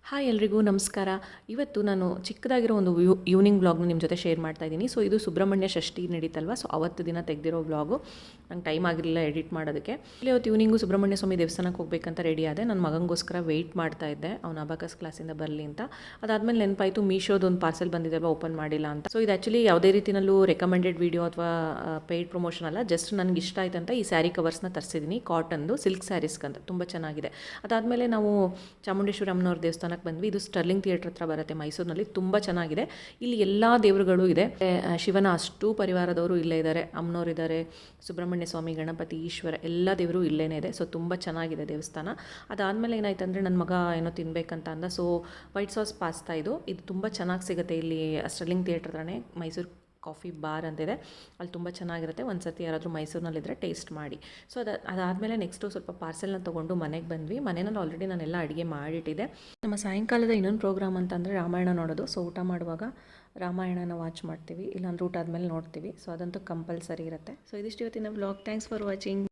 Hi ಎಲ್ರಿಗೂ ನಮಸ್ಕಾರ. ಇವತ್ತು ನಾನು ಚಿಕ್ಕದಾಗಿರೋ ಒಂದು ಈವ್ನಿಂಗ್ ವ್ಲಾಗ್ನ ನಿಮ್ಮ ಜೊತೆ ಶೇರ್ ಮಾಡ್ತಾ ಇದ್ದೀನಿ. ಸೊ ಇದು ಸುಬ್ರಹ್ಮಣ್ಯ ಷಷ್ಠಿ ನಡೀತಲ್ವ, ಸೊ ಅವತ್ತು ದಿನ ತೆಗೆದಿರೋ ವ್ಲಾಗು. ನಂಗೆ ಟೈಮ್ ಆಗಿರಲಿಲ್ಲ ಎಡಿಟ್ ಮಾಡೋದಕ್ಕೆ. ಇಲ್ಲಿ ಅವತ್ತು ಈವ್ನಿಂಗು ಸುಬ್ರಹ್ಮಣ್ಯ ಸ್ವಾಮಿ ದೇವಸ್ಥಾನಕ್ಕೆ ಹೋಗಬೇಕಂತ ರೆಡಿ ಆದೆ. ನನ್ನ ಮಗನಿಗೋಸ್ಕರ ವೆಯ್ಟ್ ಮಾಡ್ತಾ ಇದ್ದೆ, ಅವ್ನು ಅಬಾಕಸ್ ಕ್ಲಾಸಿಂದ ಬರಲಿ ಅಂತ. ಅದಾದಮೇಲೆ ನೆನಪಾಯಿತು ಮೀಶೋದು ಒಂದು ಪಾರ್ಸೆಲ್ ಬಂದಿದ್ದಲ್ವ, ಓಪನ್ ಮಾಡಿಲ್ಲ ಅಂತ. ಸೊ ಇದು ಆ್ಯಕ್ಚುಲಿ ಯಾವುದೇ ರೀತಿಯಲ್ಲೂ ರೆಕಮೆಂಡೆಡ್ ವೀಡಿಯೋ ಅಥವಾ ಪೇಯ್ಡ್ ಪ್ರಮೋಷನ್ ಅಲ್ಲ, ಜಸ್ಟ್ ನನಗೆ ಇಷ್ಟ ಆಯ್ತು ಅಂತ ಈ ಸ್ಯಾರಿ ಕವರ್ಸ್ನ ತರಿಸಿದ್ದೀನಿ. ಕಾಟನ್ದು ಸಿಲ್ಕ್ ಸ್ಯಾರೀಸ್ಗಂತ ತುಂಬ ಚೆನ್ನಾಗಿದೆ. ಅದಾದಮೇಲೆ ನಾವು ಚಾಮುಂಡೇಶ್ವರಿ ಅಮ್ಮನವ್ರ ದೇವಸ್ಥಾನಕ್ಕೆ ಬಂದ್ವಿ. ಇದು ಸ್ಟರ್ಲಿಂಗ್ ಥಿಯೇಟರ್ ಹತ್ರ ಬರುತ್ತೆ ಮೈಸೂರಿನಲ್ಲಿ. ತುಂಬ ಚೆನ್ನಾಗಿದೆ. ಇಲ್ಲಿ ಎಲ್ಲ ದೇವರುಗಳು ಇದೆ. ಶಿವನ ಅಷ್ಟು ಪರಿವಾರದವರು ಇಲ್ಲೇ ಇದ್ದಾರೆ, ಅಮ್ಮನವ್ರು ಇದ್ದಾರೆ, ಸುಬ್ರಹ್ಮಣ್ಯ ಸ್ವಾಮಿ, ಗಣಪತಿ, ಈಶ್ವರ ಎಲ್ಲ ದೇವರು ಇಲ್ಲೇನೇ ಇದೆ. ಸೊ ತುಂಬ ಚೆನ್ನಾಗಿದೆ ದೇವಸ್ಥಾನ. ಅದಾದಮೇಲೆ ಏನಾಯ್ತು ಅಂದರೆ ನನ್ನ ಮಗ ಏನೋ ತಿನ್ನಬೇಕಂತ ಅಂದ. ಸೊ ವೈಟ್ ಸಾಸ್ ಪಾಸ್ತಾ ಇದು ತುಂಬ ಚೆನ್ನಾಗಿ ಸಿಗುತ್ತೆ ಇಲ್ಲಿ ಸ್ಟರ್ಲಿಂಗ್ ಥಿಯೇಟರ್ ಹತ್ರನೇ. ಮೈಸೂರು ಕಾಫಿ ಬಾರ್ ಅಂತಿದೆ, ಅಲ್ಲಿ ತುಂಬ ಚೆನ್ನಾಗಿರುತ್ತೆ. ಒಂದು ಸರ್ತಿ ಯಾರಾದರೂ ಮೈಸೂರಿನಲ್ಲಿದ್ದರೆ ಟೇಸ್ಟ್ ಮಾಡಿ. ಸೊ ಅದಾದಮೇಲೆ ನೆಕ್ಸ್ಟು ಸ್ವಲ್ಪ ಪಾರ್ಸೆಲ್ನ ತೊಗೊಂಡು ಮನೆಗೆ ಬಂದ್ವಿ. ಮನೆಯಲ್ಲಿ ಆಲ್ರೆಡಿ ನಾನೆಲ್ಲ ಅಡುಗೆ ಮಾಡಿಟ್ಟಿದ್ದೆ. ನಮ್ಮ ಸಾಯಂಕಾಲದ ಇನ್ನೊಂದು ಪ್ರೋಗ್ರಾಮ್ ಅಂತಂದರೆ ರಾಮಾಯಣ ನೋಡೋದು. ಸೊ ಊಟ ಮಾಡುವಾಗ ರಾಮಾಯಣನ ವಾಚ್ ಮಾಡ್ತೀವಿ, ಇಲ್ಲಾಂದ್ರೆ ಊಟ ಆದಮೇಲೆ ನೋಡ್ತೀವಿ. ಸೊ ಅದಂತೂ ಕಂಪಲ್ಸರಿ ಇರುತ್ತೆ. ಸೊ ಇದಿಷ್ಟು ಇವತ್ತಿನ ವ್ಲಾಗ್. Thanks for watching.